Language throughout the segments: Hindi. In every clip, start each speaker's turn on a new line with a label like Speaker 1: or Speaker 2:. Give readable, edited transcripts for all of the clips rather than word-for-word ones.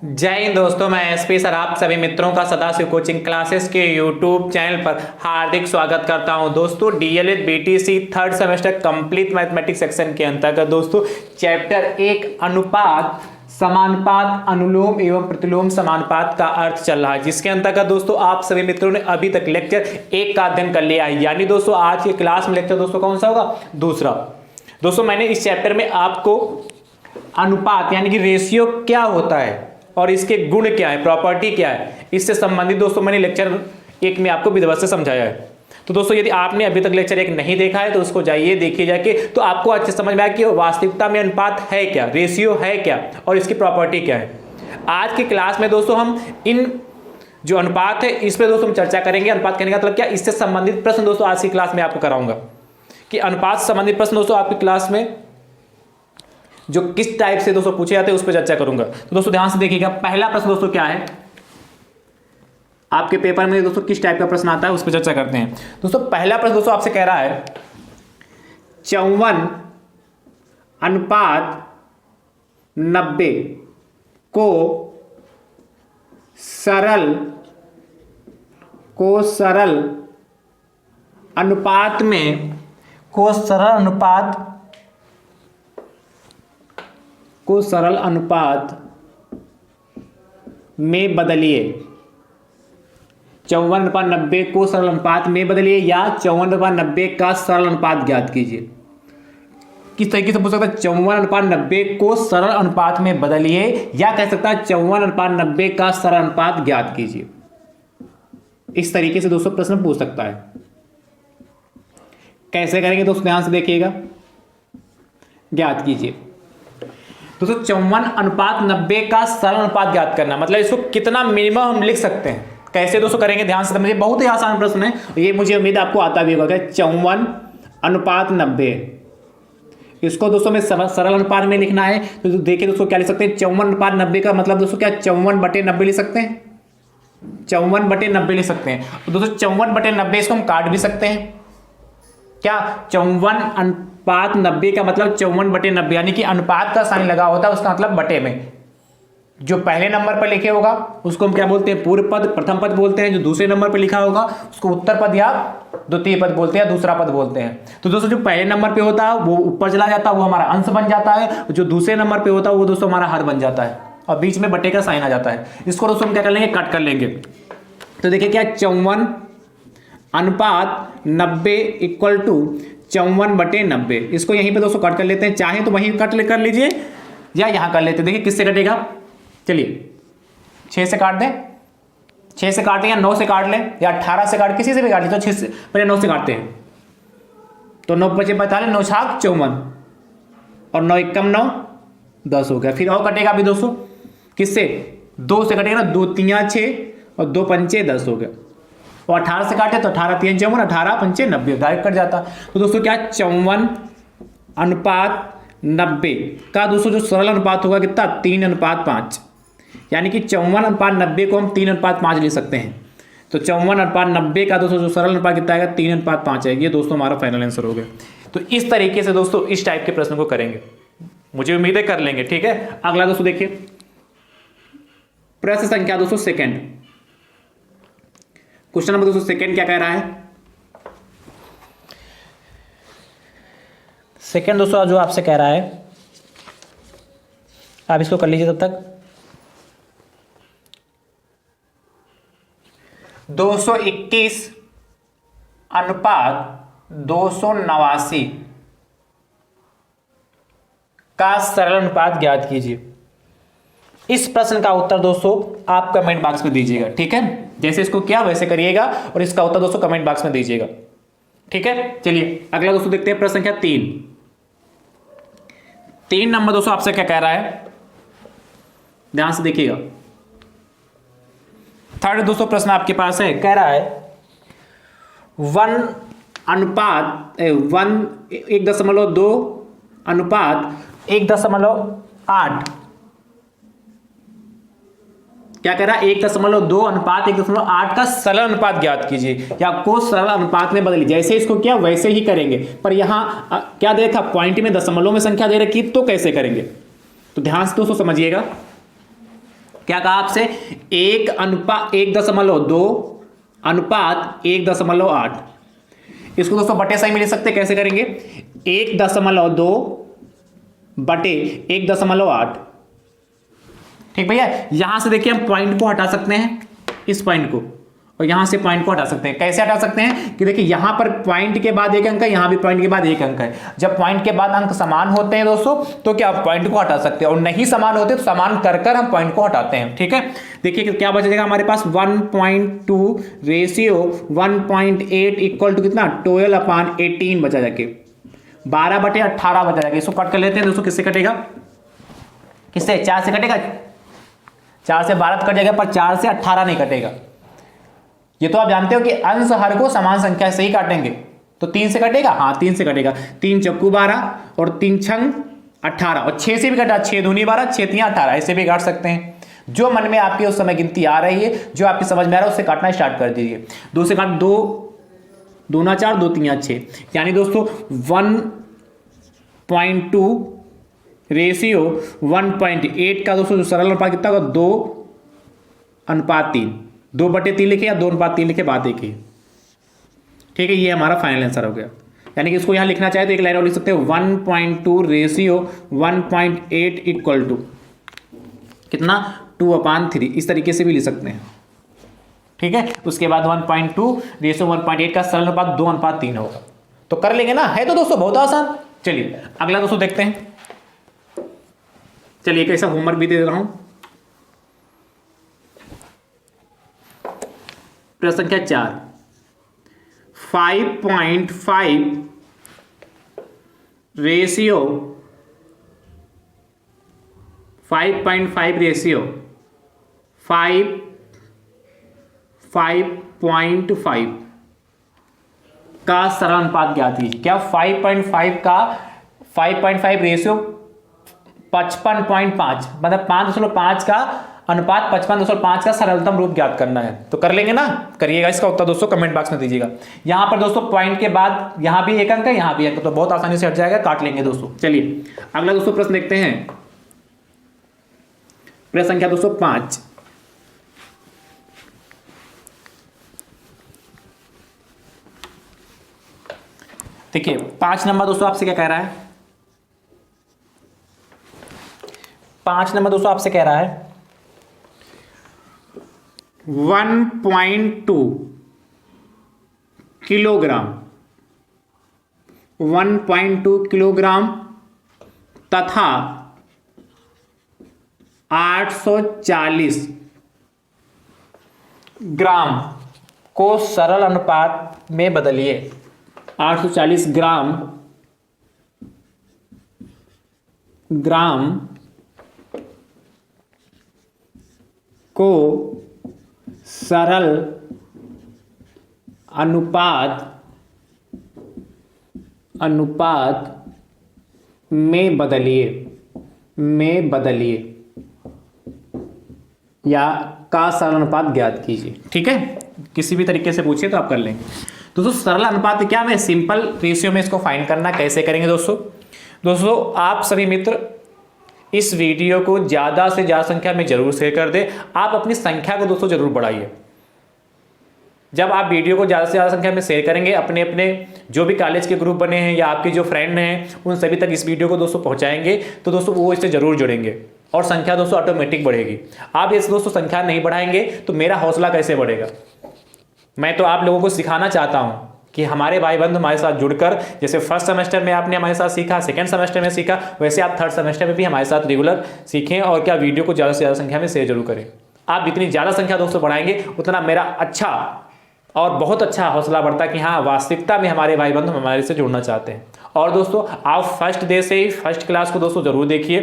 Speaker 1: जय हिंद दोस्तों, मैं एसपी सर आप सभी मित्रों का सदाशिव कोचिंग क्लासेस के यूट्यूब चैनल पर हार्दिक स्वागत करता हूं। दोस्तों DElEd BTC third semester complete mathematics section के अंतर्गत दोस्तों चैप्टर 1 अनुपात, समानुपात, अनुलोम एवं प्रतिलोम समानुपात का अर्थ चल रहा है, जिसके अंतर्गत दोस्तों आप सभी मित्रों ने अभी तक लेक्चर 1 का अध्ययन कर लिया है। यानी दोस्तों आज के क्लास में लेक्चर दोस्तों कौन सा होगा? दूसरा। दोस्तों मैंने इस चैप्टर में आपको अनुपात यानी कि रेशियो क्या होता है और इसके गुण क्या है, प्रॉपर्टी क्या है, इससे संबंधित दोस्तों मैंने लेक्चर 1 में आपको विधिवत से समझाया है। तो दोस्तों यदि आपने अभी तक लेक्चर 1 नहीं देखा है तो उसको जाइए देखिए जाके, तो आपको अच्छे समझ में आए कि वास्तविकता में अनुपात है क्या, रेशियो है क्या और इसकी प्रॉपर्टी क्या है। आज की क्लास में दोस्तों हम इन जो अनुपात है इस पर दोस्तों हम चर्चा करेंगे। अनुपात कहने का मतलब क्या, इससे संबंधित प्रश्न दोस्तों आज की क्लास में आपको कराऊंगा कि अनुपात से संबंधित प्रश्न दोस्तों आपकी क्लास में जो किस टाइप से दोस्तों पूछे जाते हैं उस पर चर्चा करूंगा। तो दोस्तों ध्यान से देखिएगा, पहला प्रश्न दोस्तों क्या है आपके पेपर में दोस्तों, किस टाइप का प्रश्न आता है उस पर चर्चा करते हैं। दोस्तों पहला प्रश्न दोस्तों आपसे कह रहा है 54 अनुपात 90 को सरल अनुपात में बदलिए। 54/90 को सरल अनुपात में बदलिए या 54/90 का सरल अनुपात ज्ञात कीजिए। किस तरीके से पूछ सकता है? 54/90 को सरल अनुपात में बदलिए या कह सकता है 54/90 का सरल अनुपात ज्ञात कीजिए। इस तरीके से दोस्तों प्रश्न पूछ सकता है। कैसे करेंगे दोस्तों ध्यान से देखिएगा, ज्ञात कीजिए। दोस्तों 54/90 का सरल अनुपात ज्ञात करना मतलब इसको कितना मिनिमम हम लिख सकते हैं। कैसे दोस्तों करेंगे ध्यान से समझिए, बहुत ही आसान प्रश्न है ये, मुझे उम्मीद आपको आता भी होगा। 54/90 इसको दोस्तों में सरल अनुपात में लिखना है तो देखिए दोस्तों क्या लिख सकते हैं। 54/90 का मतलब दोस्तों क्या 54/90 लिख सकते हैं, 54/90 लिख सकते हैं। तो दोस्तों 54/90 इसको हम काट भी सकते हैं। क्या 54/90 का मतलब 54/90 यानी कि अनुपात का साइन लगा होता है, उसका मतलब बटे में जो पहले नंबर पर लिखे होगा उसको हम क्या बोलते हैं? पूर्व पद, प्रथम पद बोलते हैं। जो दूसरे नंबर पर लिखा होगा उसको उत्तर पद या द्वितीय पद बोलते हैं, दूसरा पद बोलते हैं। तो दोस्तों जो पहले नंबर पे होता है वो ऊपर चला जाता है, वो हमारा अंश बन जाता है। जो दूसरे नंबर पे होता है वो दोस्तों हमारा हर बन जाता है और बीच में बटे का साइन आ जाता है। इसको दोस्तों हम क्या कर लेंगे? कट कर लेंगे। तो देखिए क्या 54/90 इक्वल टू 54/90। इसको यहीं पे दोस्तों कट कर लेते हैं, चाहे तो वहीं कट कर लीजिए या यहां कर लेते हैं। देखिए किससे कटेगा, चलिए 6 से काट दें, 6 से काटें या 9 से काट लें या 18 से काट, किसी से भी काट लें। तो 6 से पहले 9 से काटते हैं तो 9 × 5 = 45, 9 × 6 = 54 और 9 × 1 = 9, 10 हो गया। फिर और कटेगा अभी दोस्तों किससे? 2 से कटेगा ना, 2 × 3 = 6 और 2 × 5 = 10 हो गया। और 18 से काटे तो 18 × 3 = 54, 18 × 5 = 90, डायरेक्ट कट जाता। तो दोस्तों क्या 54/90 का दोस्तों जो सरल अनुपात होगा कितना? 3:5, यानी कि 54/90 को हम 3:5 लिख सकते हैं। तो 54/90 का दोस्तों जो सरल अनुपात कितना आएगा? 3:5 है। ये दोस्तों हमारा फाइनल आंसर हो गया। तो इस तरीके से दोस्तों इस टाइप के प्रश्न को करेंगे, मुझे उम्मीद है कर लेंगे। ठीक है, अगला दोस्तों देखिए प्रश्न संख्या दोस्तों सेकंड, क्वेश्चन नंबर दोस्तों सेकंड क्या कह रहा है? सेकंड दोस्तों जो आपसे कह रहा है, आप इसको कर लीजिए तब तक। 221 अनुपात 289 का सरल अनुपात ज्ञात कीजिए। इस प्रश्न का उत्तर दोस्तों आप कमेंट बॉक्स में दीजिएगा। ठीक है, जैसे इसको किया वैसे करिएगा और इसका उत्तर दोस्तों कमेंट बॉक्स में दीजिएगा। ठीक है, चलिए अगला दोस्तों देखते हैं प्रश्न संख्या 3 नंबर दोस्तों आपसे क्या कह रहा है, ध्यान से देखिएगा। थर्ड दोस्तों प्रश्न आपके पास है, कह रहा है 1:1 1.2 अनुपात 1.8 क्या कह रहा है? 1.2 अनुपात 1.8 का सरल अनुपात ज्ञात कीजिए या को सरल अनुपात में बदलिए। जैसे इसको किया वैसे ही करेंगे, पर यहां क्या देखा, पॉइंट में दशमलव में संख्या दे रखी, तो कैसे करेंगे? तो ध्यान से दोस्तों समझिएगा, क्या कहा आपसे, 1:1.2:1.8। इसको दोस्तों बटे सही में लिख सकते, कैसे करेंगे, 1.2/1.8। ठीक भैया, यहां से देखिए हम पॉइंट को हटा सकते हैं, इस पॉइंट को, और यहां से पॉइंट को हटा सकते हैं। कैसे हटा सकते हैं कि देखिए यहां पर पॉइंट के बाद एक अंक है, यहां भी पॉइंट के बाद एक अंक है। जब पॉइंट के बाद अंक समान होते हैं दोस्तों तो क्या पॉइंट को हटा सकते हैं, और नहीं समान होते तो समान कर कर हम पॉइंट को हटाते हैं। ठीक है, देखिए क्या बचेगा हमारे पास, 1.2 रेशियो 1.8 इक्वल टू कितना, 12/18 बचा जाके, 12/18 बचा जाके। इसको कट कर लेते हैं दोस्तों, किससे कटेगा, किससे, 4 से कटेगा, 4 से 12 कट जाएगा, पर 4 से 18 नहीं कटेगा। ये तो आप जानते हो कि अंश हर को समान संख्या से ही काटेंगे, तो 3 से कटेगा, हाँ 3 से कटेगा। 3 चक्कू 12 और 3 छंग 18, और 6 से भी कटा, 6 दूनी 12, 6 तियां 18, ऐसे भी काट सकते हैं। जो मन में आपके उस समय गिनती आ रही है, जो आपकी समझ में आ रहा है, उससे काटना स्टार्ट कर दीजिए। 2 से काट, 2 दूना 4, 2 तियां 6, यानी दोस्तों 1.2 रेशियो 1.8 का दोस्तों जो सरल अनुपात कितना होगा, 2:3, 2/3 लिखे या 2:3 लिखे, बात एक ही। ठीक है, ये हमारा फाइनल आंसर हो गया। यानी कि इसको यहां लिखना चाहे तो एक लाइन और लिख सकते हैं, 1.2 रेशियो 1.8 इक्वल टू कितना, 2/3, इस तरीके से भी लिख सकते हैं। ठीक है, उसके बाद 1.2 रेशियो 1.8 का सरल अनुपात 2:3 होगा। तो कर लेंगे ना, है तो दोस्तों बहुत आसान। चलिए अगला दोस्तों देखते हैं। चलिए कैसा होमवर्क भी दे रहा हूं। प्रश्न संख्या 4, 5.5 रेशियो 5.5 का सरल अनुपात ज्ञात कीजिए। क्या 5.5 रेशियो 55.5, मतलब 5.5 का अनुपात 55.5 का सरलतम रूप ज्ञात करना है। तो कर लेंगे ना, करिएगा। इसका उत्तर दोस्तों कमेंट बॉक्स में दीजिएगा। यहां पर दोस्तों पॉइंट के बाद यहां भी एक अंक है, यहां भी अंक, तो बहुत आसानी से हट जाएगा, काट लेंगे दोस्तों। चलिए अगला दोस्तों प्रश्न देखते हैं। प्रश्न संख्या दोस्तों 5, देखिए 5 नंबर दोस्तों आपसे क्या कह रहा है, 5 नंबर दोस्तों आपसे कह रहा है 1.2 किलोग्राम, 1.2 किलोग्राम तथा 840 ग्राम को सरल अनुपात में बदलिए। 840 ग्राम को सरल अनुपात में बदलिए या का सरल अनुपात ज्ञात कीजिए। ठीक है, किसी भी तरीके से पूछिए तो आप कर लेंगे। दोस्तों सरल अनुपात क्या, मैं सिंपल रेशियो में इसको फाइंड करना कैसे करेंगे दोस्तों आप सभी मित्र इस वीडियो को ज्यादा से ज्यादा संख्या में जरूर शेयर कर दें। आप अपनी संख्या को दोस्तों जरूर बढ़ाइए। जब आप वीडियो को ज्यादा से ज्यादा संख्या में शेयर करेंगे, अपने अपने जो भी कॉलेज के ग्रुप बने हैं या आपके जो फ्रेंड हैं उन सभी तक इस वीडियो को दोस्तों पहुंचाएंगे, तो दोस्तों वो इससे जरूर जुड़ेंगे और संख्या दोस्तों ऑटोमेटिक बढ़ेगी। आप इस दोस्तों संख्या नहीं बढ़ाएंगे तो मेरा हौसला कैसे बढ़ेगा। मैं तो आप लोगों को सिखाना चाहता हूं कि हमारे भाई बंधु हमारे साथ जुड़कर, जैसे फर्स्ट सेमेस्टर में आपने हमारे साथ सीखा, सेकंड सेमेस्टर में सीखा, वैसे आप थर्ड सेमेस्टर में भी हमारे साथ रेगुलर सीखें और क्या वीडियो को ज़्यादा से ज़्यादा संख्या में शेयर जरूर करें। आप जितनी ज़्यादा संख्या दोस्तों बढ़ाएंगे उतना मेरा अच्छा और बहुत अच्छा हौसला बढ़ता कि हाँ वास्तविकता में हमारे भाई बंधु हमारे से जुड़ना चाहते हैं। और दोस्तों आप फर्स्ट डे से ही फर्स्ट क्लास को दोस्तों जरूर देखिए।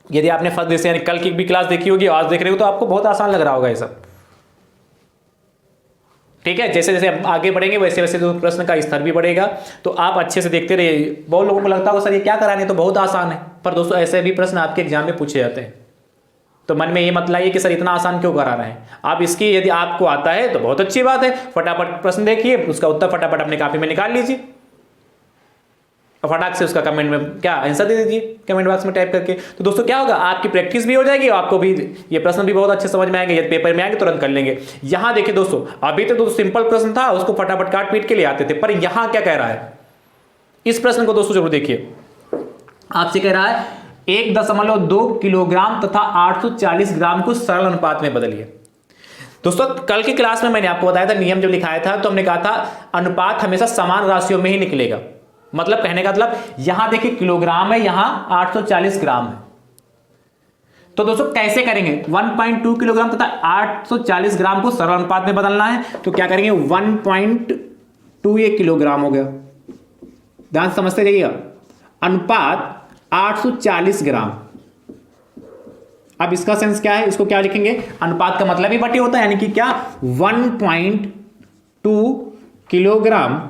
Speaker 1: यदि आपने फर्स्ट डे से यानी कल की भी क्लास देखी होगी, आज देख रहे हो, तो आपको बहुत आसान लग रहा होगा ये सब। ठीक है, जैसे जैसे आगे बढ़ेंगे वैसे वैसे तो प्रश्न का स्तर भी बढ़ेगा, तो आप अच्छे से देखते रहिए। बहुत लोगों को लगता होगा सर ये क्या कराने, तो बहुत आसान है, पर दोस्तों ऐसे भी प्रश्न आपके एग्जाम में पूछे जाते हैं। तो मन में ये मत लाइए कि सर इतना आसान क्यों करा रहे हैं। आप इसकी यदि आपको आता है तो बहुत अच्छी बात है, फटाफट प्रश्न देखिए, उसका उत्तर फटाफट अपने कॉपी में निकाल लीजिए। और फटाक से उसका कमेंट में क्या आंसर दे दीजिए कमेंट बॉक्स में टाइप करके। तो दोस्तों क्या होगा, आपकी प्रैक्टिस भी हो जाएगी और आपको भी ये प्रश्न भी बहुत अच्छे समझ में आएंगे, यदि पेपर में आएंगे तुरंत कर लेंगे। यहां देखिए दोस्तों, अभी तो दोस्तों सिंपल प्रश्न था, उसको फटाफट काट पीट के ले आते थे, पर यहां क्या कह रहा है, इस प्रश्न को दोस्तों जरूर देखिए। आपसे कह रहा है 1.2 किलोग्राम तथा 840 ग्राम को सरल अनुपात में बदलिए। दोस्तों कल की क्लास में मैंने आपको बताया था, नियम जब लिखाया था तो हमने कहा था अनुपात हमेशा समान राशियों में ही निकलेगा। मतलब कहने का मतलब यहां देखिए किलोग्राम है, यहां 840 ग्राम है। तो दोस्तों कैसे करेंगे, 1.2 किलोग्राम तथा 840 ग्राम को सरल अनुपात में बदलना है। तो क्या करेंगे, 1.2 ये किलोग्राम हो गया, ध्यान समझते जाइएगा, अनुपात 840 ग्राम। अब इसका सेंस क्या है, इसको क्या लिखेंगे, अनुपात का मतलब ही बटे होता है, यानी कि क्या 1.2 किलोग्राम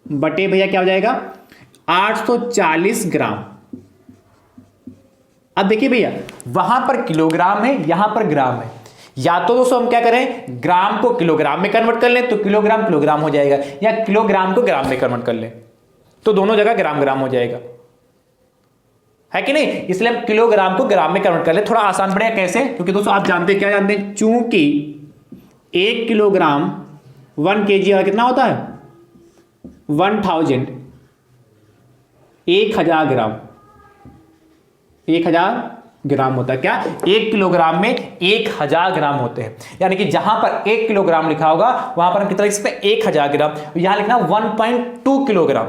Speaker 1: बटे भैया क्या हो जाएगा 840 ग्राम। अब देखिए भैया वहां पर किलोग्राम है, यहां पर ग्राम है, या तो दोस्तों हम क्या करें, ग्राम को किलोग्राम में कन्वर्ट कर लें तो किलोग्राम किलोग्राम हो जाएगा, या किलोग्राम को ग्राम में कन्वर्ट कर लें तो दोनों जगह ग्राम ग्राम हो जाएगा, है कि नहीं। इसलिए हम किलोग्राम को ग्राम में कन्वर्ट कर ले, थोड़ा आसान पड़ेगा। कैसे, क्योंकि दोस्तों आप जानते हैं, क्या जानते हैं, चूंकि 1 किलोग्राम 1 kg का कितना होता है 1000 ग्राम, 1000 ग्राम होता है। क्या 1 किलोग्राम में 1000 ग्राम होते हैं, यानी कि जहां पर 1 किलोग्राम लिखा होगा वहां पर हम कितना लिख सकते हैं 1000 ग्राम, यहां लिखना 1.2 किलोग्राम।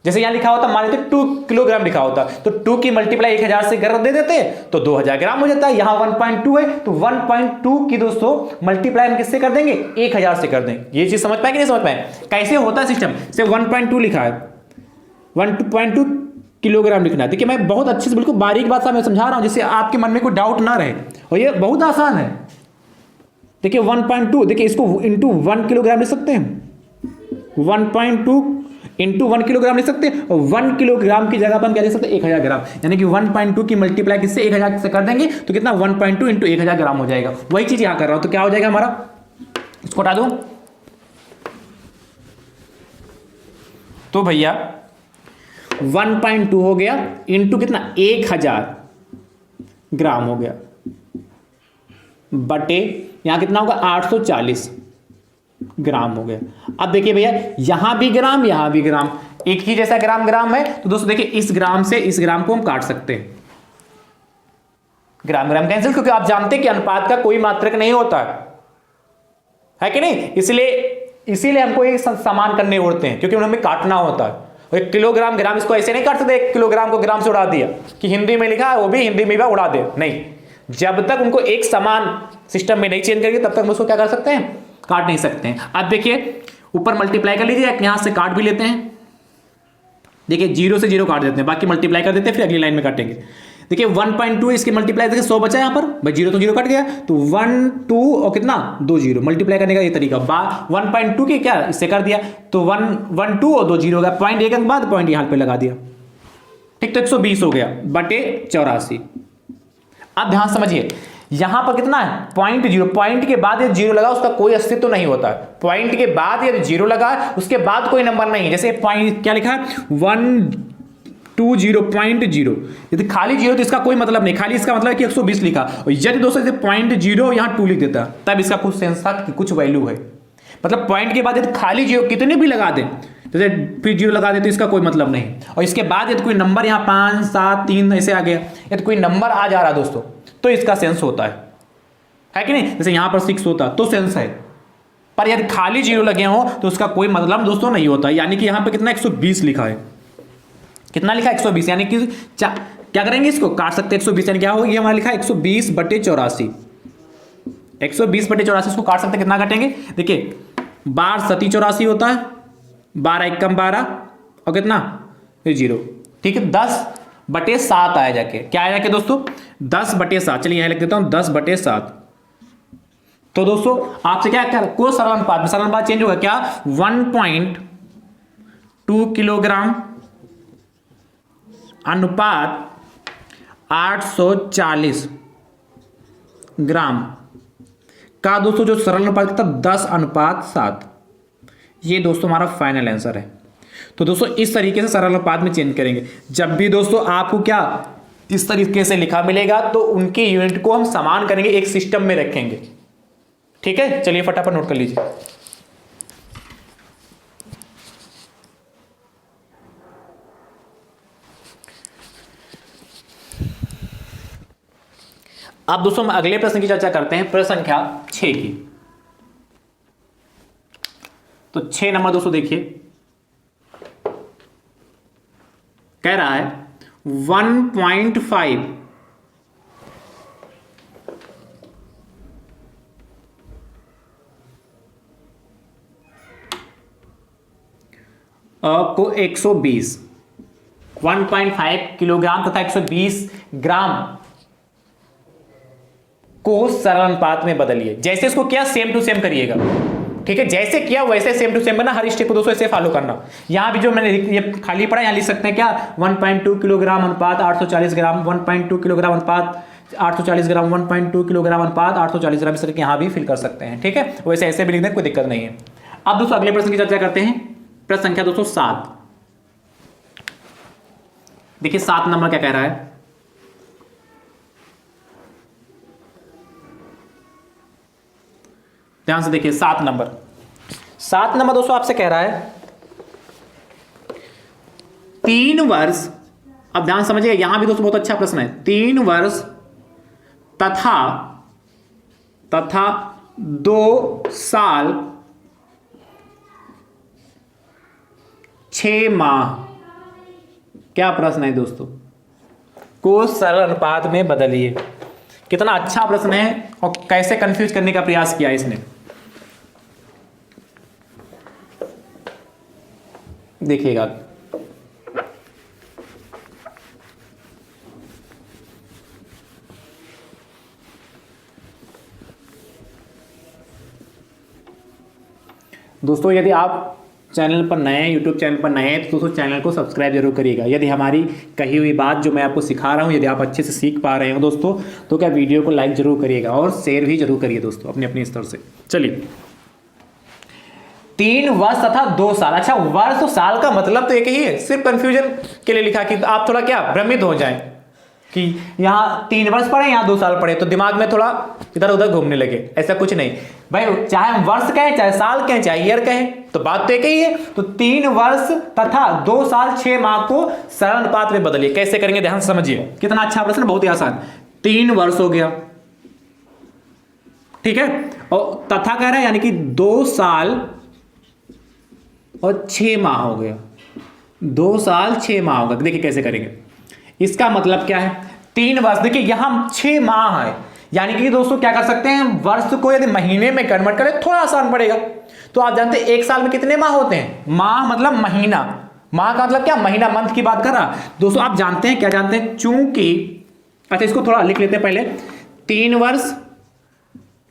Speaker 1: जैसे यहां लिखा होता, मान लेते 2 किलोग्राम लिखा होता तो 2 की मल्टीप्लाई 1000 से कर दे देते तो 2000 ग्राम हो जाता है। यहां 1.2 है तो 1.2 की दोस्तों मल्टीप्लाई हम किससे कर देंगे 1000 से कर देंगे। ये चीज समझ पाए कि नहीं समझ पाए, कैसे होता है सिस्टम। से 1.2 लिखा है, 1.2 किलोग्राम लिखना है। देखिए मैं बहुत अच्छे से बिल्कुल बारीक बात मैं समझा रहा हूं जिससे आपके मन में कोई डाउट ना रहे, और ये बहुत आसान है। देखिए 1.2, देखिए इसको इंटू 1 किलोग्राम लिख सकते हैं, 1.2 इंटू 1 किलोग्राम लिख सकते हैं, और 1 किलोग्राम की जगह पर हम क्या लिख सकते हैं 1000 ग्राम, यानी कि 1.2 की मल्टीप्लाई किससे 1000 से कर देंगे तो कितना 1.2 इंटू 1000 ग्राम हो जाएगा। वही चीज यहां कर रहा हूं, तो क्या हो जाएगा हमारा, इसको हटा दो। तो भैया 1.2 हो गया इंटू कितना 1000 ग्राम हो गया, बटे यहां कितना होगा 840 ग्राम हो गया। अब देखिए भैया यहां भी ग्राम यहां भी ग्राम, एक ही जैसा ग्राम ग्राम है, तो दोस्तों देखिए इस ग्राम से इस ग्राम को हम काट सकते हैं, ग्राम ग्राम कैंसिल, क्योंकि आप जानते हैं कि अनुपात का कोई मात्रक नहीं होता है कि नहीं। इसीलिए हमको ये समान करने होते हैं, क्योंकि हमें काटना होता है। एक किलोग्राम ग्राम इसको ऐसे नहीं काट सकते, 1 किलोग्राम को ग्राम से उड़ा दिया कि हिंदी में लिखा है वो भी हिंदी में भी उड़ा दे, नहीं। जब तक उनको एक समान सिस्टम में नहीं चेंज करेंगे तब तक हम उसको क्या कर सकते हैं, काट नहीं सकते हैं। अब देखिए ऊपर मल्टीप्लाई कर लीजिए, यहां से काट भी लेते हैं, देखिए 0 से 0 काट देते हैं, बाकी मल्टीप्लाई कर देते हैं, फिर अगली लाइन में काटेंगे। देखिए 1.2 इसके मल्टीप्लाई देखिए 100 बचा यहां पर, भाई 0 तो 0 कट गया, तो 1 2 और कितना 2 0 मल्टीप्लाई करने का ये तरीका 1.2 के क्या इससे कर दिया, तो 1 2 और 2 0 हो गया, पॉइंट एक के बाद पॉइंट यहां पे लगा दिया, ठीक। तो 120 हो गया बटे 84। अब ध्यान समझिए यहां पर कितना है 0.0, पॉइंट के बाद यदि 0 लगा उसका कोई अस्तित्व तो नहीं होता है। पॉइंट के बाद यदि 0 लगा उसके बाद कोई नंबर नहीं, जैसे पॉइंट क्या लिखा है 120.0, यदि खाली 0 तो इसका कोई मतलब नहीं, खाली इसका मतलब है कि 120 लिखा, और यदि दोस्तों 0.0 यहां 2 लिख देता तब इसका कुछ सेंस था कि कुछ वैल्यू है। मतलब पॉइंट के बाद यदि खाली 0 कितने भी लगा दें, जैसे फिर 0 लगा दे तो इसका कोई मतलब नहीं, और इसके बाद यदि कोई नंबर यहाँ 5 7 3 ऐसे आ गया, यदि कोई नंबर आ जा रहा दोस्तों तो इसका सेंस होता है कि नहीं। जैसे यहां पर 6 होता तो सेंस है, पर यदि खाली 0 लगे हो तो उसका कोई मतलब दोस्तों नहीं होता। यानी कि यहां पर कितना 120 लिखा है, कितना लिखा है 120, यानी कि क्या करेंगे इसको काट सकते हैं 120, यानी क्या होगा ये हमारा लिखा है 120/84, 120/84 इसको काट सकते हैं, कितना काटेंगे देखिए 12 सती 84 होता है, 12 एकम 12 और कितना 0, ठीक है 10/7 आया जाके, क्या आया जाके दोस्तों 10/7। चलिए यहां लिख देता हूं 10/7। तो दोस्तों आपसे क्या को सरल अनुपात चेंज होगा क्या 1.2 किलोग्राम अनुपात 840 ग्राम का दोस्तों जो सरल अनुपात था 10/7, ये दोस्तों हमारा फाइनल आंसर है। तो दोस्तों इस तरीके से सरल अनुपात में चेंज करेंगे। जब भी दोस्तों आपको क्या इस तरीके से लिखा मिलेगा तो उनके यूनिट को हम समान करेंगे, एक सिस्टम में रखेंगे। ठीक है, चलिए फटाफट नोट कर लीजिए। अब दोस्तों हम अगले प्रश्न की चर्चा करते हैं, प्रश्न संख्या 6 की। तो 6 नंबर दोस्तों देखिए, कह रहा है 1.5 को 120 1.5 किलोग्राम तथा 120 ग्राम को सरल अनुपात में बदलिए। जैसे इसको किया सेम टू सेम करिएगा। ठीक है, जैसे किया वैसे सेम टू सेम करना, हर स्टेप को दोस्तों ऐसे फॉलो करना। यहां भी जो मैंने ये खाली पड़ा, यहां लिख सकते हैं क्या 1.2 किलोग्राम अनुपात 840 ग्राम, 1.2 किलोग्राम अनुपात 840 ग्राम, 1.2 किलोग्राम अनुपात 840 ग्राम, इस तरह के यहां भी फिल कर सकते हैं। ठीक है, वैसे ऐसे भी लिख दें, कोई दिक्कत नहीं है। अब दोस्तों अगले प्रश्न की चर्चा करते हैं, प्रश्न संख्या दोस्तों 7। देखिए 7 नंबर क्या कह रहा है, ध्यान से देखिए। 7 नंबर दोस्तों आपसे कह रहा है 3 वर्ष, अब ध्यान समझिए, यहां भी दोस्तों बहुत अच्छा प्रश्न है। 3 वर्ष तथा 2 साल 6 माह, क्या प्रश्न है दोस्तों, को सरल अनुपात में बदलिए। कितना अच्छा प्रश्न है और कैसे कंफ्यूज करने का प्रयास किया इसने, देखिएगा। दोस्तों यदि आप चैनल पर नए हैं, यूट्यूब चैनल पर नए हैं, तो दोस्तों चैनल को सब्सक्राइब जरूर करिएगा। यदि हमारी कही हुई बात जो मैं आपको सिखा रहा हूं यदि आप अच्छे से सीख पा रहे हो दोस्तों, तो क्या वीडियो को लाइक जरूर करिएगा और शेयर भी जरूर करिए दोस्तों अपने अपने स्तर से। चलिए 3 वर्ष तथा 2 साल, अच्छा वर्ष तो साल का मतलब तो एक ही है, सिर्फ कंफ्यूजन के लिए लिखा कि आप थोड़ा क्या भ्रमित हो जाएं कि यहाँ 3 वर्ष पढ़े यहाँ 2 साल पढ़े तो दिमाग में थोड़ा इधर उधर घूमने लगे। ऐसा कुछ नहीं भाई, चाहे हम वर्ष कहें, चाहे साल कहें, चाहे ईयर कहें, तो बात तो एक ही है। तो 3 वर्ष तथा 2 साल 6 माह को सरल अनुपात में बदलिए। कैसे करेंगे ध्यान से समझिए, कितना अच्छा प्रश्न, बहुत ही आसान। 3 वर्ष हो गया, ठीक है, और तथा कह रहा है यानी कि 2 साल और 6 माह हो गया, 2 साल 6 माह होगा। देखिए कैसे करेंगे, इसका मतलब क्या है, 3 वर्ष, देखिए यहां 6 माह है, यानी कि दोस्तों क्या कर सकते हैं, वर्ष को यदि महीने में कन्वर्ट करें थोड़ा आसान पड़ेगा। तो आप जानते हैं 1 साल में कितने माह होते हैं, माह मतलब महीना, माह का मतलब क्या, महीना, मंथ की बात कर रहा दोस्तों। आप जानते हैं, क्या जानते हैं, चूंकि, अच्छा इसको थोड़ा लिख लेते हैं पहले, 3 वर्ष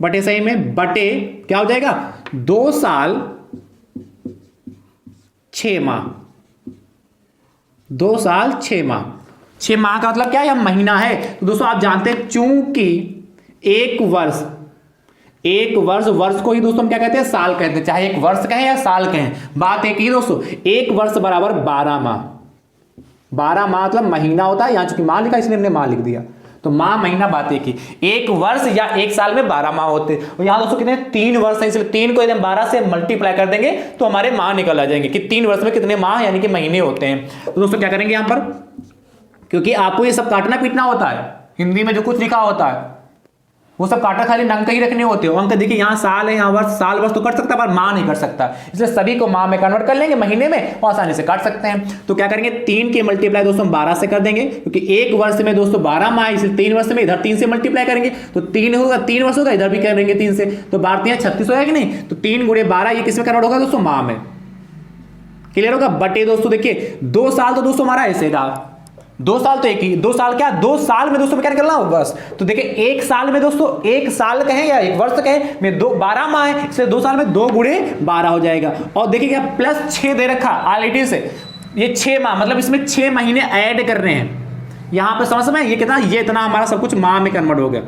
Speaker 1: बटे सही में बटे क्या हो जाएगा, 2 साल 6 माह, 2 साल 6 माह। 6 माह का मतलब क्या है, महीना है। तो दोस्तों आप जानते हैं चूंकि 1 वर्ष, वर्ष को ही दोस्तों हम क्या कहते हैं, साल कहते हैं, चाहे 1 वर्ष कहें या साल कहें, बात एक ही दोस्तों। 1 वर्ष बराबर 12 माह, 12 माह मतलब महीना होता है, यहां चूंकि माह लिखा इसलिए हमने माह लिख दिया, तो माह महीना बात एक ही। 1 वर्ष या 1 साल में 12 माह होते हैं, और यहां दोस्तों कितने 3 वर्ष है, इसलिए 3 को यदि हम 12 से मल्टीप्लाई कर देंगे तो हमारे माह निकल आ जाएंगे कि 3 वर्ष में कितने माह यानी कि महीने होते हैं। तो दोस्तों क्या करेंगे यहां पर, क्योंकि आपको ये सब काटना पीटना होता है, हिंदी में जो कुछ लिखा होता है वो सब काटा खाली अंक ही रखने होते हो। अंक देखिए यहाँ साल है, यहाँ वर्ष, साल वर्ष तो कर सकता है पर माह नहीं कर सकता, इसलिए सभी को माह में कन्वर्ट कर लेंगे, महीने में, और आसानी से काट सकते हैं। तो क्या करेंगे, 3 के मल्टीप्लाई दोस्तों 12 से कर देंगे, क्योंकि 1 वर्ष में दोस्तों 12 माह, इसलिए 3 वर्ष में इधर 3 से मल्टीप्लाई करेंगे तो 3 होगा, 3 वर्ष होगा, इधर भी करेंगे 3 से, तो 12 36 होगा कि नहीं, तो 3 गुणे 12 ये किस में कन्वर्ट होगा दोस्तों, माह में। क्लियर होगा, बटे दोस्तों देखिए 2 साल तो दोस्तों हमारा ऐसे रहा, 2 साल तो एक ही, 2 साल क्या, 2 साल में दोस्तों क्या निकलना होगा बस। तो देखिए 1 साल में दोस्तों, 1 साल कहें या 1 वर्ष कहें में 12 माह है, इसलिए 2 साल में 2 गुणे 12 हो जाएगा। और देखिए क्या प्लस 6 दे रखा ऑलरेडी से, ये 6 माह मतलब इसमें 6 महीने ऐड कर रहे हैं यहां पे, समझ में ये कितना, ये इतना हमारा सब कुछ माह में कन्वर्ट हो गया,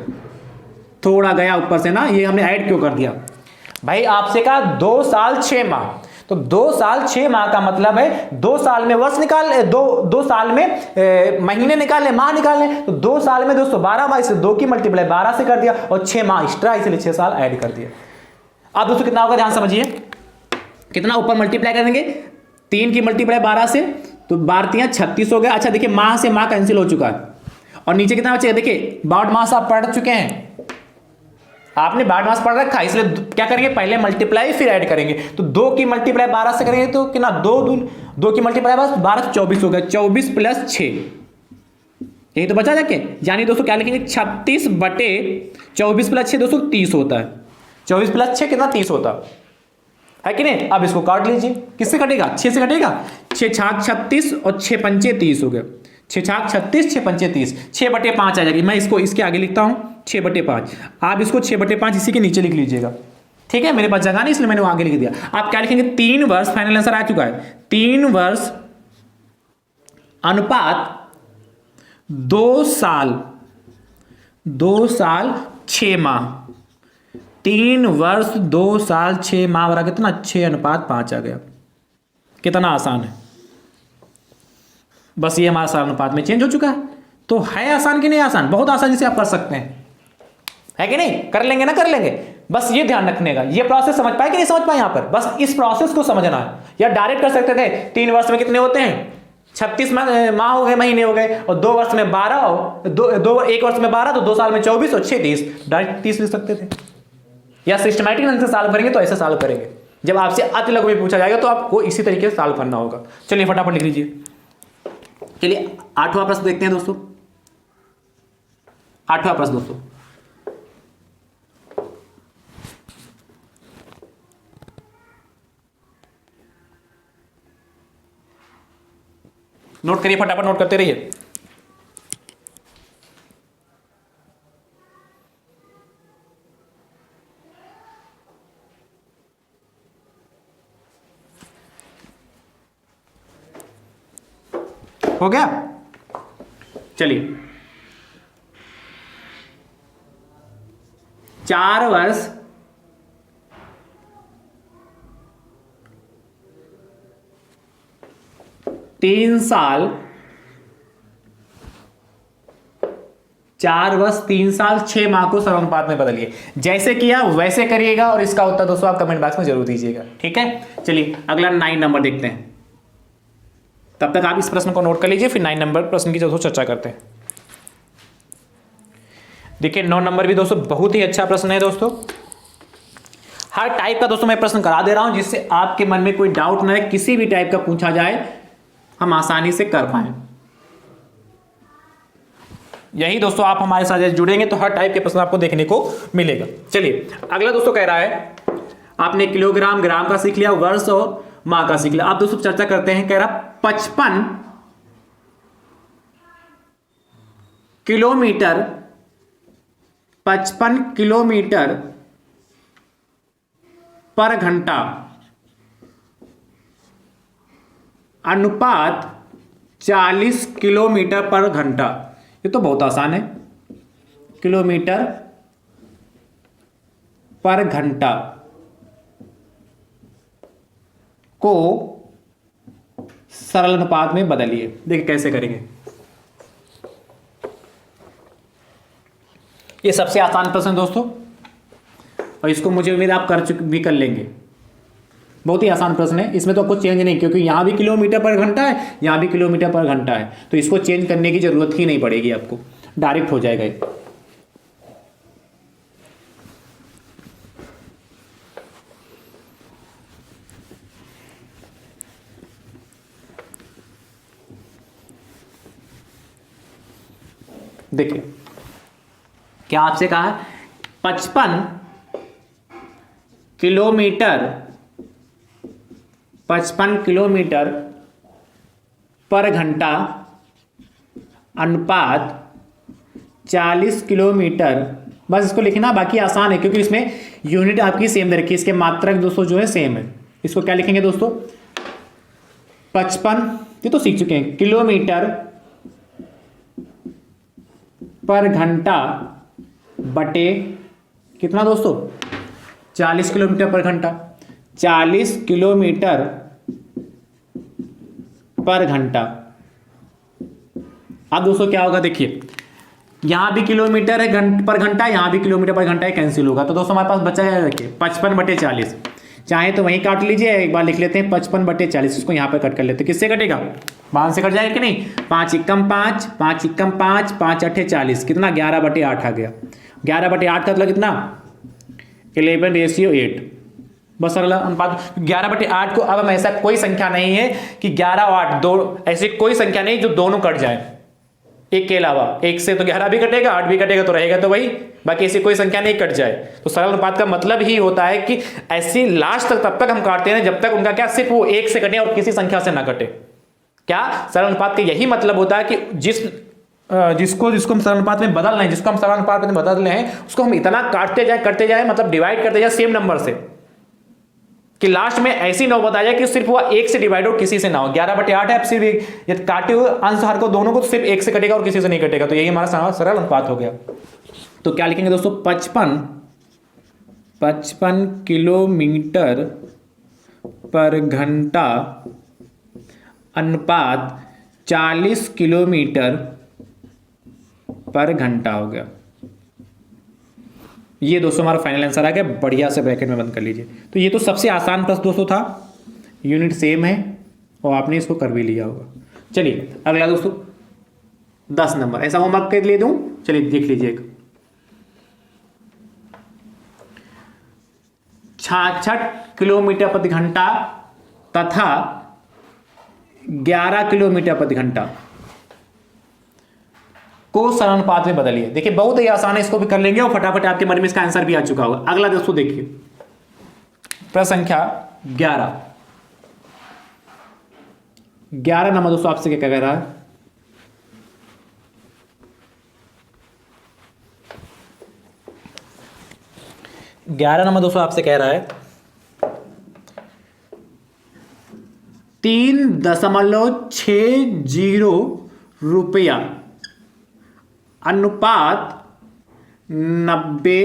Speaker 1: थोड़ा गया ऊपर से ना, ये हमने ऐड क्यों कर दिया भाई, आपसे कहा 2 साल 6 माह, तो 2 साल 6 माह का मतलब है 2 साल में वर्ष निकाल, 2 साल में महीने निकालने, माह निकालने, तो 2 साल में दोस्तों 12 माह, इसे 2 की मल्टीप्लाई 12 से कर दिया और 6 माह एक्स्ट्रा, इसलिए 6 साल ऐड कर दिया। अब दोस्तों कितना होगा ध्यान समझिए, कितना ऊपर मल्टीप्लाई करेंगे, 3 की मल्टीप्लाई 12 से, तो 12 36 हो गया। अच्छा देखिए माह से माह कैंसिल हो चुका है और नीचे कितना बचेगा, देखिए 62 माह आप पढ़ चुके हैं, आपने 62 मास पढ़ रखा है, इसलिए क्या करेंगे, पहले मल्टीप्लाई फिर ऐड करेंगे। तो 2 की मल्टीप्लाई 12 से करेंगे तो कितना, 2 की मल्टीप्लाई 12 24 हो गया, 24 प्लस 6, यही तो बचा जाके। यानी दोस्तों क्या लिखेंगे, 36 बटे 24 प्लस 6 दोस्तों 30 होता है, 24 प्लस 6 कितना 30 होता है कि नहीं। अब इसको काट लीजिए, किससे कटेगा, 6 से कटेगा, 6 छाक 36 और 6 पंचे 30 हो गया, 6 छाक 36, 6 पंचे 30, 6 बटे 5 आ जाएगी। मैं इसको इसके आगे लिखता हूं 6 बटे 5, आप इसको 6 बटे 5 इसी के नीचे लिख लीजिएगा, ठीक है, मेरे पास जगह नहीं इसलिए मैंने आगे लिख दिया। आप क्या लिखेंगे, 3 वर्ष, फाइनल आंसर आ चुका है, 3 वर्ष अनुपात 2 साल 6 माह, 3 वर्ष 2 साल 6 माह बराबर कितना, 6:5 आ गया। कितना आसान है, बस ये हमारा साल अनुपात में चेंज हो चुका है। तो है आसान कि नहीं आसान, बहुत आसानी से आप कर सकते हैं, है कि नहीं, कर लेंगे ना, कर लेंगे। बस ये ध्यान रखने का, ये प्रोसेस समझ पाए कि नहीं समझ पाए, यहां पर बस इस प्रोसेस को समझना है। या डायरेक्ट कर सकते थे, 3 वर्ष में कितने होते हैं, 36 माह हो गए, महीने हो गए, और 2 वर्ष में 12, एक वर्ष में 12, तो 2 साल में 24 और 6 30, डायरेक्ट 30 लिख सकते थे। या सिस्टमैटिक ढंग से सॉल्व करेंगे तो ऐसे सॉल्व करेंगे, जब आपसे अति लघु में पूछा जाएगा तो आपको इसी तरीके से सॉल्व करना होगा। चलिए फटाफट लिख लीजिए। चलिए 8वां प्रश्न देखते हैं दोस्तों, 8वां प्रश्न दोस्तों, नोट करिए, फटाफट नोट करते रहिए। हो गया, चलिए 4 वर्ष 3 साल 4 वर्ष 3 साल 6 माह को समानुपात में बदलिए। जैसे किया वैसे करिएगा और इसका उत्तर दोस्तों आप कमेंट बॉक्स में जरूर दीजिएगा, ठीक है। चलिए अगला 9 नंबर देखते हैं, तब तक आप इस प्रश्न को नोट कर लीजिए, फिर 9 नंबर प्रश्न की दोस्तों चर्चा करते हैं। देखिए 9 नंबर भी दोस्तों बहुत ही अच्छा प्रश्न है दोस्तों, हर टाइप का दोस्तों मैं प्रश्न करा दे रहा हूं जिससे आपके मन में कोई डाउट ना है, किसी भी टाइप का पूछा जाए हम आसानी से कर पाए। यही दोस्तों आप हमारे साथ जुड़ेंगे तो हर टाइप के प्रश्न आपको देखने को मिलेगा। चलिए अगला दोस्तों कह रहा है, आपने किलोग्राम ग्राम का सीख लिया, वर्ष और माह का सीख लिया। आप दोस्तों चर्चा करते हैं, कह रहा 55 किलोमीटर 55 किलोमीटर पर घंटा अनुपात 40 किलोमीटर पर घंटा। ये तो बहुत आसान है, किलोमीटर पर घंटा को सरल अनुपात में बदलिए। देखिए कैसे करेंगे, ये सबसे आसान प्रश्न है दोस्तों और इसको मुझे उम्मीद आप कर लेंगे। बहुत ही आसान प्रश्न है, इसमें तो कुछ चेंज नहीं, क्योंकि यहां भी किलोमीटर पर घंटा है, यहां भी किलोमीटर पर घंटा है, तो इसको चेंज करने की जरूरत ही नहीं पड़ेगी, आपको डायरेक्ट हो जाएगा ये। देखिए क्या आपसे कहा, 55 किलोमीटर पर घंटा अनुपात 40 किलोमीटर, बस इसको लिखना, बाकी आसान है क्योंकि इसमें यूनिट आपकी सेम दे रखी है, इसके मात्रक दोस्तों जो है सेम है। इसको क्या लिखेंगे दोस्तों, 55, ये तो सीख चुके हैं, किलोमीटर पर घंटा बटे कितना दोस्तों, 40 किलोमीटर पर घंटा। 40 किलोमीटर पर घंटा। अब दोस्तों क्या होगा, देखिए यहां भी किलोमीटर है पर घंटा, यहां भी किलोमीटर पर घंटा है, कैंसिल होगा। तो दोस्तों हमारे पास बचा है, देखिए 55/40। चाहे तो वहीं काट लीजिए, एक बार लिख लेते हैं 55/40, इसको यहां पर कट कर लेते हैं। किससे कटेगा, 5 से कट जाएगा कि नहीं। 5 एकम 5, 5 एकम 5, 5 अट्ठे 40, कितना 11/8 आ गया। 11/8 का मतलब कितना, 11:8। बस सरल अनुपात 11/8 को। अब हम ऐसा कोई संख्या नहीं है कि 11 और 8 दो, ऐसी कोई संख्या नहीं जो दोनों कट जाए एक के अलावा। एक से तो 11 भी कटेगा, 8 भी कटेगा, तो रहेगा तो वही, बाकी ऐसी कोई संख्या नहीं कट जाए। तो सरल अनुपात का मतलब ही होता है कि ऐसी लास्ट तक तब तक हम काटते हैं जब तक उनका क्या, सिर्फ वो एक से कटे और किसी संख्या से ना कटे। क्या सरल अनुपात का यही मतलब होता है कि जिसको हम सरल अनुपात में बदल रहे हैं, जिसको हम सरल अनुपात में बदल रहे हैं, उसको हम इतना काटते जाए करते जाए, मतलब डिवाइड करते जाए सेम नंबर से, कि लास्ट में ऐसी नौबत आ जाए कि सिर्फ वो एक से डिवाइड हो, किसी से ना हो। 11/8 है, अब सिर्फ ये काटे हुए अंश हर को दोनों को सिर्फ एक से कटेगा और किसी से नहीं कटेगा, तो यही हमारा सरल अनुपात हो गया। तो क्या लिखेंगे दोस्तों, 55 किलोमीटर पर घंटा अनुपात 40 किलोमीटर पर घंटा हो गया। ये दोस्तों हमारा फाइनल आंसर आ गया, बढ़िया से ब्रैकेट में बंद कर लीजिए। तो ये तो सबसे आसान प्रश्न दोस्तों था, यूनिट सेम है और आपने इसको कर भी लिया होगा। चलिए अगला दोस्तों 10 नंबर, ऐसा होमवर्क कर ले दूं, चलिए देख लीजिए। 66 किलोमीटर प्रति घंटा तथा 11 किलोमीटर प्रति घंटा को सरल अनुपात में बदलिए। देखिए बहुत ही आसान है, इसको भी कर लेंगे और फटाफट आपके मन में इसका आंसर भी आ चुका होगा। अगला दोस्तों देखिए प्रश्न संख्या 11। 11 नंबर दोस्तों आपसे क्या कह रहा है, दोस्तों आपसे कह रहा है 3.60 रुपया अनुपात 90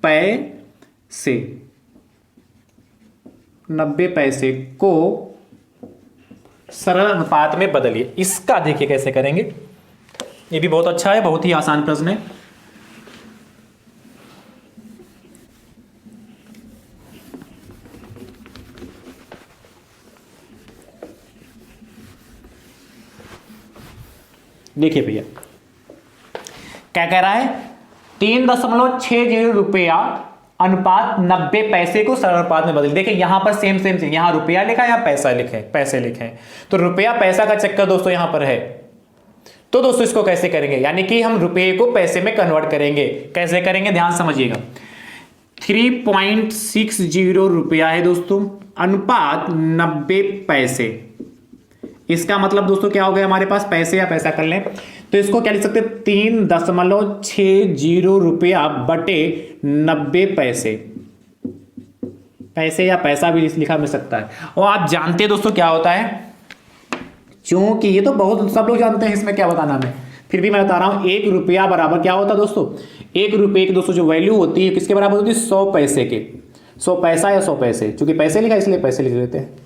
Speaker 1: पैसे, 90 पैसे को सरल अनुपात में बदलिए। इसका देखिए कैसे करेंगे, ये भी बहुत अच्छा है, बहुत ही आसान प्रश्न है। देखिए भैया क्या कह रहा है, 3.60 रुपया अनुपात 90 पैसे को सरल अनुपात में बदल। देखिए यहां पर सेम सेम चीज, यहां रुपया लिखा है, यहां पैसा लिखे, पैसे लिखे हैं, तो रुपया पैसा का चक्कर दोस्तों यहां पर है। तो दोस्तों इसको कैसे करेंगे, यानी कि हम रुपये को पैसे में कन्वर्ट करेंगे। कैसे करेंगे ध्यान समझिएगा। 3.60 रुपया है दोस्तों अनुपात 90 पैसे। इसका मतलब दोस्तों क्या हो गया हमारे पास, पैसे या पैसा कर लें तो इसको क्या लिख सकते हैं, 3.60 रुपया बटे 90 पैसे। पैसे या पैसा भी लिखा मिल सकता है। और आप जानते हैं दोस्तों क्या होता है, चूंकि ये तो बहुत सब लोग जानते हैं, इसमें क्या बताना हमें, फिर भी मैं बता रहा हूं। 1 रुपया बराबर क्या होता है दोस्तों, 1 रुपये की दोस्तों जो वैल्यू होती है किसके बराबर होती है, 100 पैसे के। 100 पैसा या 100 पैसे, चूंकि पैसे लिखा इसलिए पैसे लिख देते हैं,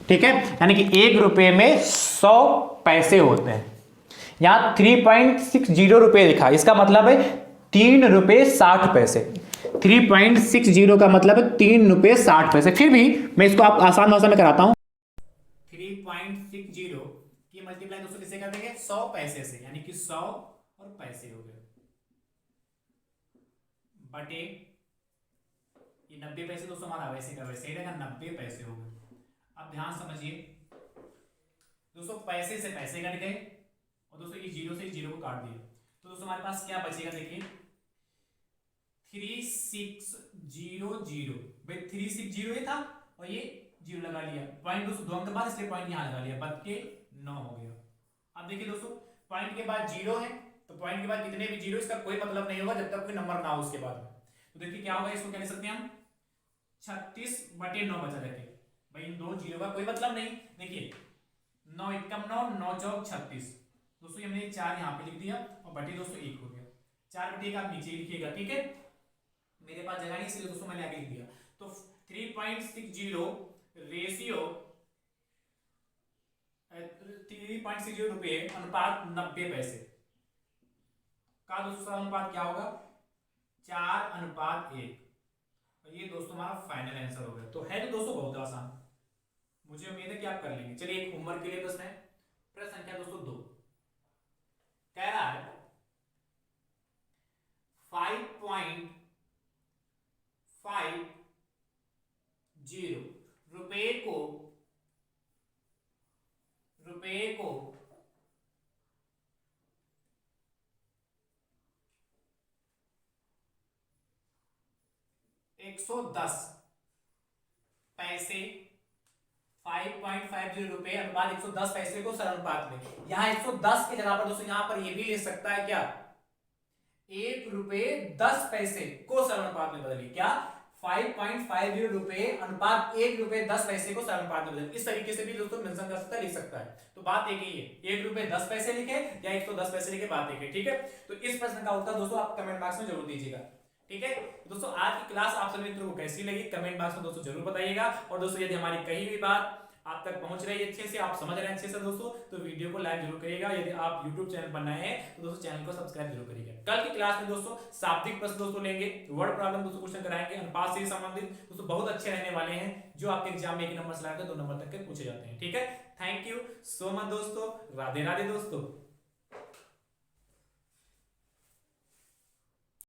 Speaker 1: ठीक है। यानी कि 1 रुपये में 100 पैसे होते हैं। यहां 3.60 रुपये लिखा, इसका मतलब है 3 रुपये 60 पैसे। 3.60 का मतलब है 3 रुपये 60 पैसे। फिर भी मैं इसको आप आसान भाषा में कराता हूं। 3.60 की मल्टीप्लाई दोस्तों किससे कर देंगे, 100 पैसे से, यानी कि 100 और पैसे हो गए बटे ये 90 पैसे दोस्तों हमारा वैसे का वैसे रहेगा, 90 पैसे हो गए। अब ध्यान समझिए दोस्तों, पैसे से पैसे कट गए और दोस्तों ये 0 से 0 को काट दिया, तो दोस्तों हमारे पास क्या बचेगा, देखिए 3600। भाई 360 ये था और ये 0 लगा लिया, पॉइंट दोस्तों 2 अंक के बाद, इसलिए पॉइंट यहां लगा लिया, बच के 9 हो गया। अब देखिए दोस्तों पॉइंट के बाद 0 है, तो पॉइंट के बाद कितने भी 0 इसका कोई मतलब नहीं होगा जब तक कोई नंबर ना हो उसके बाद। तो देखिए क्या होगा, इसको क्या लिख सकते हैं हम, 36/9 बचा रखे। भाई इन 2 0 का कोई मतलब नहीं। देखिए 9 एकम 9, 9 चौक 36 दोस्तों, हमने 4 यहाँ पे लिख दिया और बटे दोस्तों 1 हो गया। 4/1 आप नीचे लिखिएगा, ठीक है। मेरे पास जगह नहीं इसलिए दोस्तों मैंने आगे लिख दिया। तो 3.60 रेशियो 3.60 रुपये अनुपात 90 पैसे का दोस्तों अनुपात क्या होगा 4:1। और ये दोस्तों हमारा फाइनल आंसर हो गया। तो है तो दोस्तों बहुत आसान, मुझे उम्मीद है कि आप कर लेंगे। चलिए एक होमवर्क के लिए प्रश्न है, प्रश्न संख्या दोस्तों 2 कह रहा है 5.50 रुपए को 110 पैसे 5.50 रुपए अनुपात 110 पैसे को सरल में। यहां 110 की जगह पर दोस्तों यहां पर ये भी ले सकता है क्या 1 रुपए 10 पैसे को सरल अनुपात में बदलिए। क्या 5.50 रुपए अनुपात 1 रुपए 10 पैसे को सरल अनुपात में बदलिए। इस तरीके से भी दोस्तों मेंशन कर सकता है, लिख सकता है। तो बात एक ही है 1 रुपए 10 पैसे लिखे या 110 पैसे लिखे, बात एक है। ठीक है, तो इस प्रश्न का उत्तर दोस्तों आप कमेंट बॉक्स में जरूर दीजिएगा। ठीक है दोस्तों, आज की क्लास आप सभी मित्रों को कैसी लगी कमेंट बॉक्स में दोस्तों जरूर बताइएगा। और दोस्तों यदि हमारी कहीं भी बात आप तक पहुंच रही है अच्छे से, आप समझ रहे हैं अच्छे से दोस्तों, तो वीडियो को लाइक जरूर करिएगा। यदि आप YouTube चैनल पर नए हैं तो दोस्तों चैनल को सब्सक्राइब जरूर करिएगा। कल की क्लास में दोस्तों शाब्दिक प्रश्न दोस्तों लेंगे, वर्ड प्रॉब्लम दोस्तों क्वेश्चन कराएंगे, अनुपात से संबंधित दोस्तों बहुत अच्छे रहने वाले हैं, जो आपके एग्जाम में 1 नंबर से लेकर 2 नंबर तक के पूछे जाते हैं। ठीक है, थैंक यू सो मच दोस्तों, राधे राधे दोस्तों।